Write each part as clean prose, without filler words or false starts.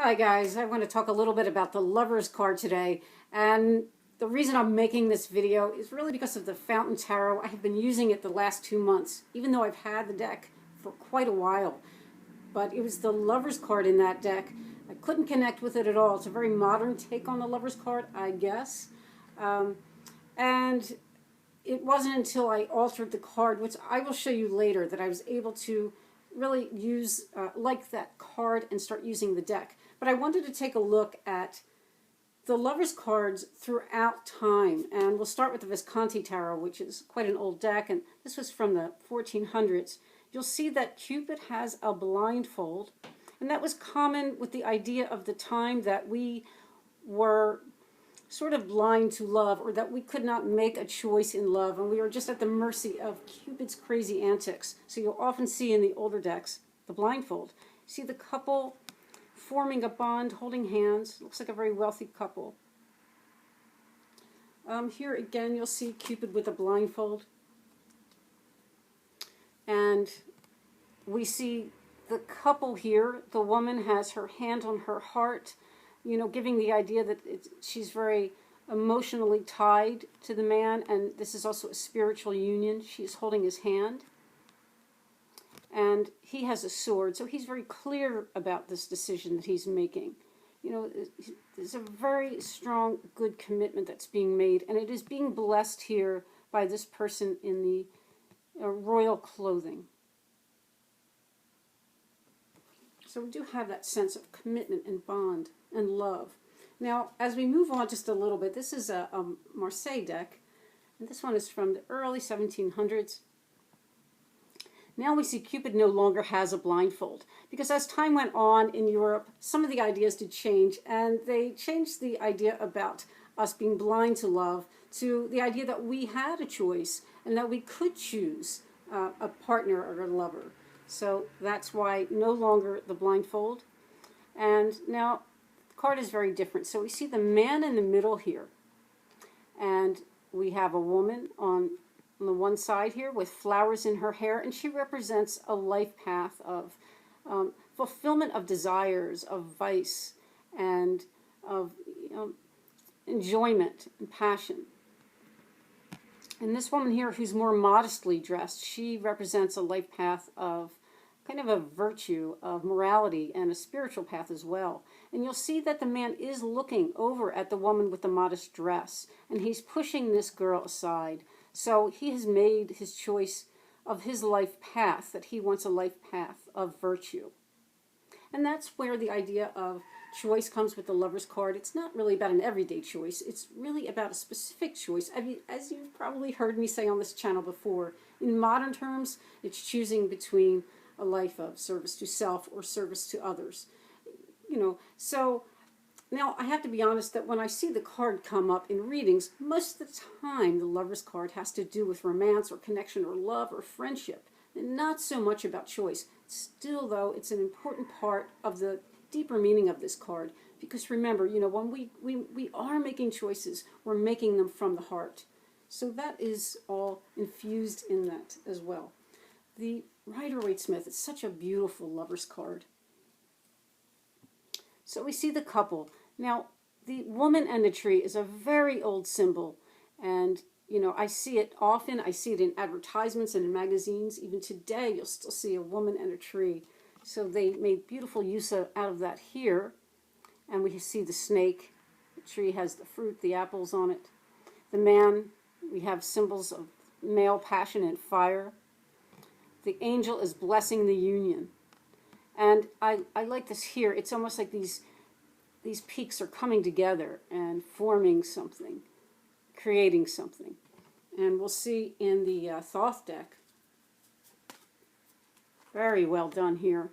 Hi guys, I want to talk a little bit about the Lover's card today, and the reason I'm making this video is really because of the Fountain Tarot. I have been using it the last 2 months, even though I've had the deck for quite a while. But it was the Lover's card in that deck. I couldn't connect with it at all. It's a very modern take on the Lover's card, I guess. And it wasn't until I altered the card, which I will show you later, that I was able to really use, like that card and start using the deck. But I wanted to take a look at the Lover's cards throughout time. And we'll start with the Visconti Tarot, which is quite an old deck, and this was from the 1400s. You'll see that Cupid has a blindfold, and that was common with the idea of the time that we were sort of blind to love, or that we could not make a choice in love, and we were just at the mercy of Cupid's crazy antics. So you'll often see in the older decks the blindfold. See the couple forming a bond, holding hands. Looks like a very wealthy couple. Here again you'll see Cupid with a blindfold. And we see the couple here. The woman has her hand on her heart, you know, giving the idea that she's very emotionally tied to the man, and this is also a spiritual union. She's holding his hand. And he has a sword, so he's very clear about this decision that he's making. You know, there's a very strong, good commitment that's being made, and it is being blessed here by this person in the royal clothing. So we do have that sense of commitment and bond and love. Now, as we move on just a little bit, this is a Marseille deck, and this one is from the early 1700s. Now we see Cupid no longer has a blindfold, because as time went on in Europe, some of the ideas did change, and they changed the idea about us being blind to love to the idea that we had a choice and that we could choose a partner or a lover. So that's why no longer the blindfold. And now the card is very different. So we see the man in the middle here, and we have a woman on the one side here with flowers in her hair, and she represents a life path of fulfillment of desires, of vice, and of enjoyment and passion. And this woman here, who's more modestly dressed, she represents a life path of kind of a virtue, of morality, and a spiritual path as well. And you'll see that the man is looking over at the woman with the modest dress, and he's pushing this girl aside. So he has made his choice of his life path, that he wants a life path of virtue. And that's where the idea of choice comes with the Lover's card. It's not really about an everyday choice. It's really about a specific choice. I mean, as you've probably heard me say on this channel before, in modern terms, it's choosing between a life of service to self or service to others. You know, so now, I have to be honest that when I see the card come up in readings, most of the time the Lover's card has to do with romance or connection or love or friendship, and not so much about choice. Still, though, it's an important part of the deeper meaning of this card, because remember, you know, when we are making choices, we're making them from the heart. So that is all infused in that as well. The Rider-Waite-Smith is such a beautiful Lover's card. So we see the couple. Now, the woman and the tree is a very old symbol, and you know, I see it often. I see it in advertisements and in magazines. Even today, you'll still see a woman and a tree. So they made beautiful use out of that here. And we see the snake. The tree has the fruit, the apples on it. The man, we have symbols of male passion and fire. The angel is blessing the union. And I like this here. It's almost like these peaks are coming together and forming something, creating something. And we'll see in the Thoth deck. Very well done here.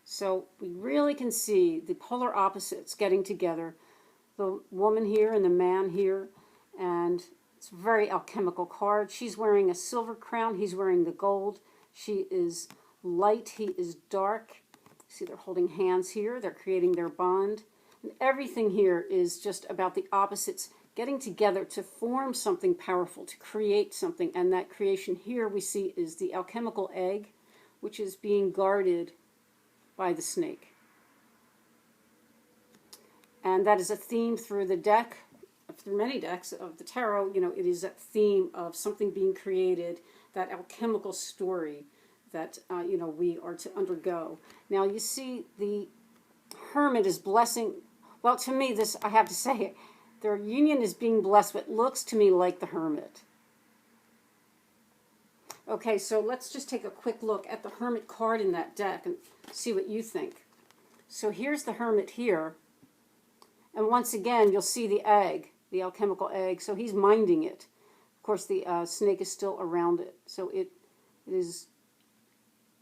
So we really can see the polar opposites getting together. The woman here and the man here. And it's a very alchemical card. She's wearing a silver crown. He's wearing the gold. She is light, he is dark. See, they're holding hands here. They're creating their bond. And everything here is just about the opposites getting together to form something powerful, to create something. And that creation here we see is the alchemical egg, which is being guarded by the snake. And that is a theme through the deck, through many decks of the tarot. You know, it is that theme of something being created, that alchemical story that, you know, we are to undergo. Now, you see the Hermit is blessing. Well, to me, this, I have to say, their union is being blessed, but looks to me like the Hermit. Okay, so let's just take a quick look at the Hermit card in that deck and see what you think. So here's the Hermit here. And once again, you'll see the egg, the alchemical egg. So he's minding it. Of course, the snake is still around it. So it is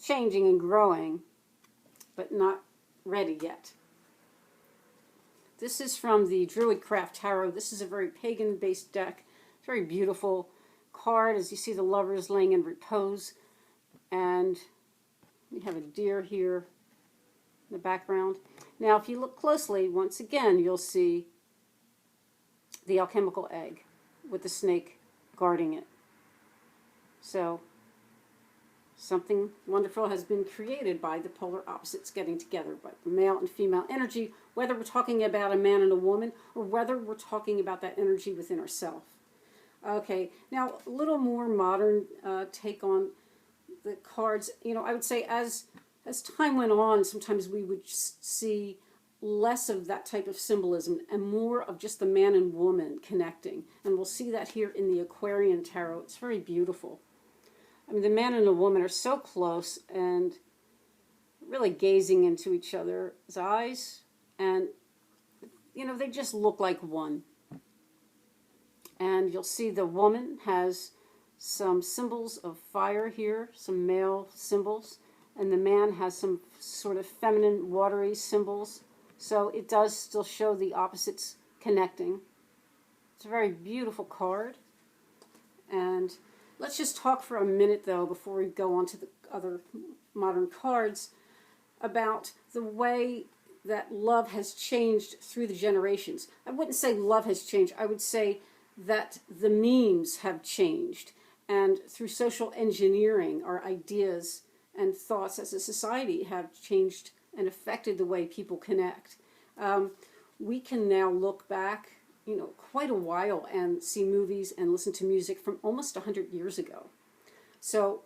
changing and growing, but not ready yet. This is from the Druidcraft Tarot. This is a very pagan-based deck. It's very beautiful card. As you see, the lovers laying in repose. And we have a deer here in the background. Now, if you look closely, once again, you'll see the alchemical egg with the snake guarding it. So, something wonderful has been created by the polar opposites getting together, by male and female energy, whether we're talking about a man and a woman, or whether we're talking about that energy within ourselves. Okay, now a little more modern take on the cards. You know, I would say as time went on, sometimes we would see less of that type of symbolism and more of just the man and woman connecting. And we'll see that here in the Aquarian Tarot. It's very beautiful. I mean, the man and the woman are so close and really gazing into each other's eyes. And, you know, they just look like one. And you'll see the woman has some symbols of fire here, some male symbols. And the man has some sort of feminine, watery symbols. So it does still show the opposites connecting. It's a very beautiful card. And let's just talk for a minute, though, before we go on to the other modern cards, about the way that love has changed through the generations. I wouldn't say love has changed. I would say that the memes have changed. And through social engineering, our ideas and thoughts as a society have changed and affected the way people connect. We can now look back, you know, quite a while and see movies and listen to music from almost 100 years ago. So,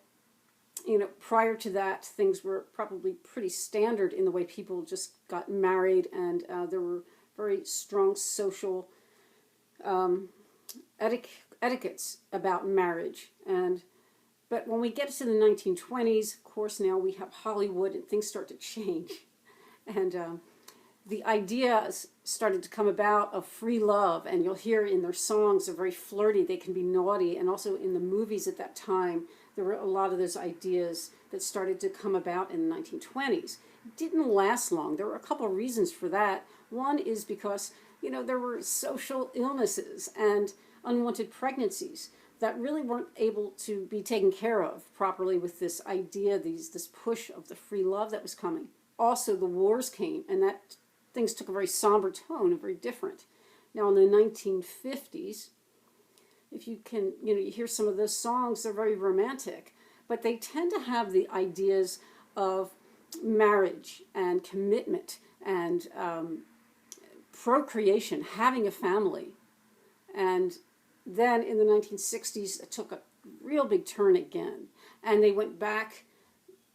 you know, prior to that, things were probably pretty standard in the way people just got married, and there were very strong social etiquettes about marriage. But when we get to the 1920s, of course, now we have Hollywood and things start to change. And the ideas started to come about of free love, and you'll hear in their songs they're very flirty, they can be naughty, and also in the movies at that time, there were a lot of those ideas that started to come about in the 1920s. It didn't last long. There were a couple of reasons for that. One is because, you know, there were social illnesses and unwanted pregnancies that really weren't able to be taken care of properly with this idea, this push of the free love that was coming. Also, the wars came, and that things took a very somber tone and very different. Now, in the 1950s, if you can, you know, you hear some of those songs, they're very romantic, but they tend to have the ideas of marriage and commitment and procreation, having a family. And then in the 1960s, it took a real big turn again. And they went back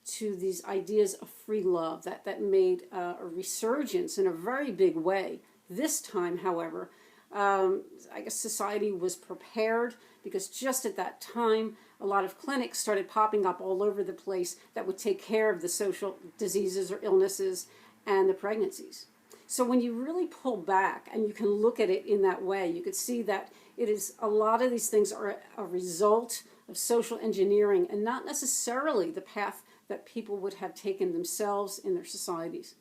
to these ideas of free love that made a resurgence in a very big way. This time, however, I guess society was prepared, because just at that time, a lot of clinics started popping up all over the place that would take care of the social diseases or illnesses and the pregnancies. So when you really pull back and you can look at it in that way, you could see that it is, a lot of these things are a result of social engineering and not necessarily the path that people would have taken themselves in their societies.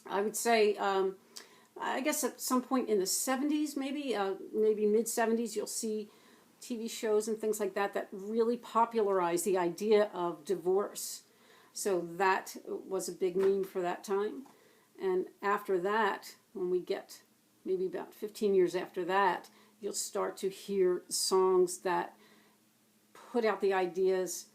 I would say, I guess at some point in the 70s, maybe mid-70s, you'll see TV shows and things like that that really popularized the idea of divorce. So that was a big meme for that time. And after that, when we get maybe about 15 years after that, you'll start to hear songs that put out the ideas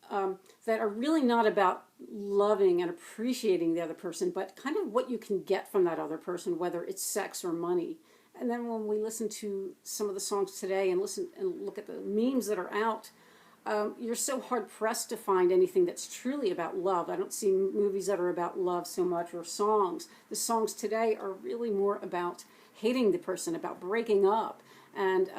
that are really not about loving and appreciating the other person, but kind of what you can get from that other person, whether it's sex or money. And then when we listen to some of the songs today and listen and look at the memes that are out, you're so hard pressed to find anything that's truly about love. I don't see movies that are about love so much, or songs. The songs today are really more about hating the person, about breaking up, and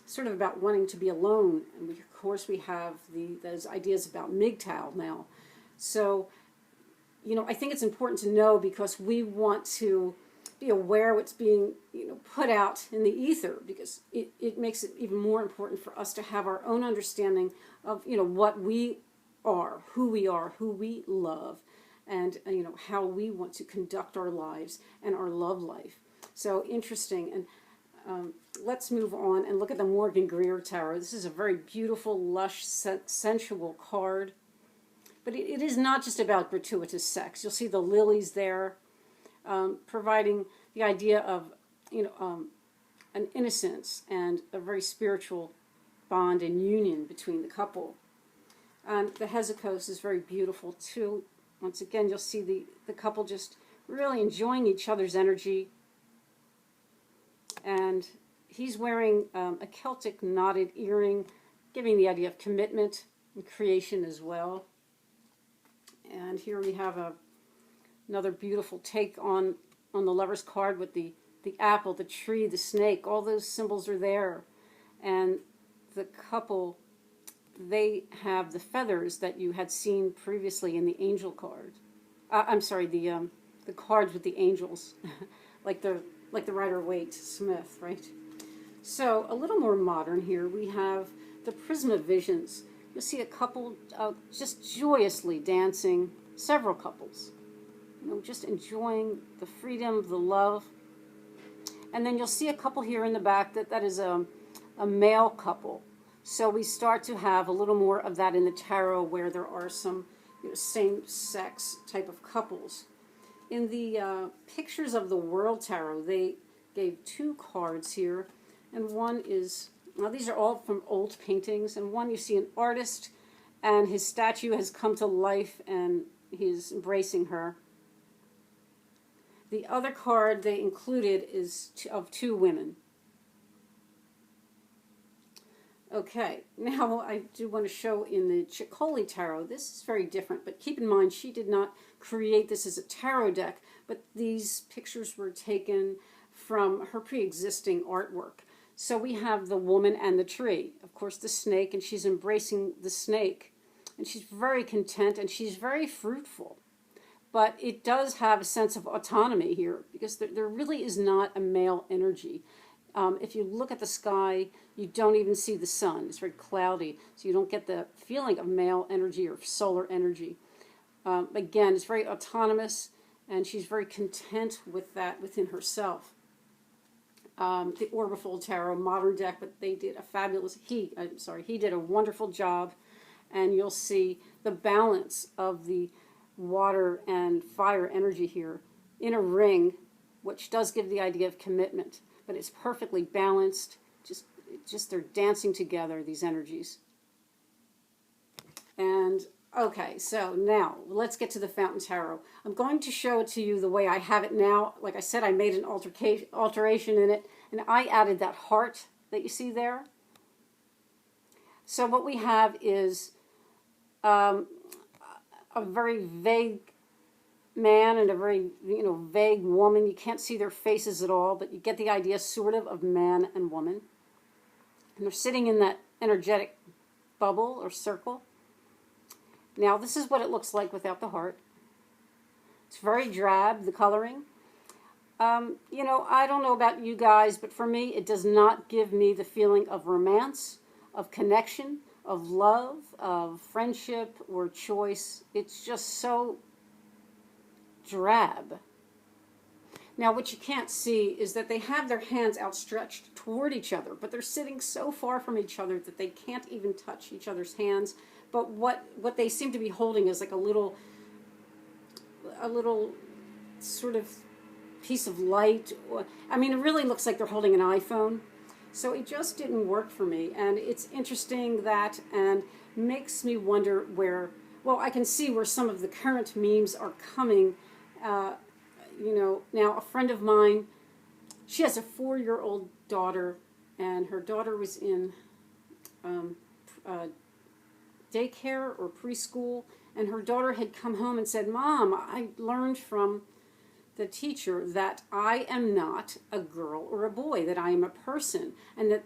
sort of about wanting to be alone. And of course we have those ideas about MGTOW now. So, I think it's important to know, because we want to be aware what's being put out in the ether, because it makes it even more important for us to have our own understanding of what we are, who we love, and how we want to conduct our lives and our love life. So interesting. And let's move on and look at the Morgan Greer Tarot. This is a very beautiful, lush, sensual card, but it is not just about gratuitous sex. You'll see the lilies there, providing the idea of an innocence and a very spiritual bond and union between the couple. And the Hesychos is very beautiful too. Once again, you'll see the couple just really enjoying each other's energy. And he's wearing a Celtic knotted earring, giving the idea of commitment and creation as well. And here we have another beautiful take on the Lover's card with the apple, the tree, the snake. All those symbols are there. And the couple, they have the feathers that you had seen previously in the angel card. I'm sorry, the cards with the angels, like the Rider-Waite Smith, right? So a little more modern here, we have the Prism of Visions. You'll see a couple just joyously dancing, several couples, just enjoying the freedom, the love. And then you'll see a couple here in the back that is a male couple. So we start to have a little more of that in the tarot, where there are some same-sex type of couples. In the Pictures of the World Tarot, they gave two cards here, and one is, now these are all from old paintings, and one you see an artist, and his statue has come to life, and he's embracing her. The other card they included is of two women. Okay, now I do want to show in the Chickoli Tarot, this is very different, but keep in mind she did not create this as a tarot deck, but these pictures were taken from her pre-existing artwork. So we have the woman and the tree, of course the snake, and she's embracing the snake, and she's very content and she's very fruitful. But it does have a sense of autonomy here, because there really is not a male energy. If you look at the sky, you don't even see the sun. It's very cloudy, so you don't get the feeling of male energy or solar energy. Again, it's very autonomous, and she's very content with that within herself. The Orbifold Tarot, modern deck, but they did a fabulous, he did a wonderful job, and you'll see the balance of the water and fire energy here in a ring, which does give the idea of commitment, but it's perfectly balanced. Just they're dancing together, these energies. And okay, so now let's get to the Fountain Tarot. I'm going to show it to you the way I have it now. Like I said, I made an alteration in it, and I added that heart that you see there. So what we have is a very vague man and a very vague woman. You can't see their faces at all, but you get the idea sort of man and woman. And they're sitting in that energetic bubble or circle. Now this is what it looks like without the heart. It's very drab, the coloring. I don't know about you guys, but for me it does not give me the feeling of romance, of connection, of love, of friendship or choice. It's just so drab. Now what you can't see is that they have their hands outstretched toward each other, but they're sitting so far from each other that they can't even touch each other's hands. But what they seem to be holding is like a little sort of piece of light. I mean, it really looks like they're holding an iPhone. So it just didn't work for me. And it's interesting that, and makes me wonder where, well, I can see where some of the current memes are coming. Now a friend of mine, she has a 4-year-old daughter, and her daughter was in daycare or preschool, and her daughter had come home and said, "Mom, I learned from the teacher that I am not a girl or a boy, that I am a person." And a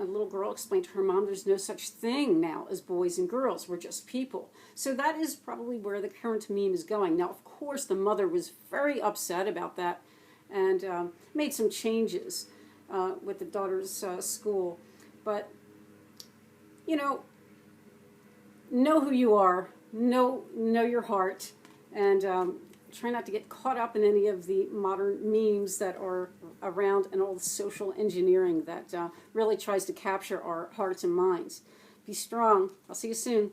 little girl explained to her mom, "There's no such thing now as boys and girls. We're just people." So that is probably where the current meme is going. Now, of course, the mother was very upset about that and made some changes with the daughter's school. But, know who you are, know your heart, and try not to get caught up in any of the modern memes that are around and all the social engineering that really tries to capture our hearts and minds. Be strong. I'll see you soon.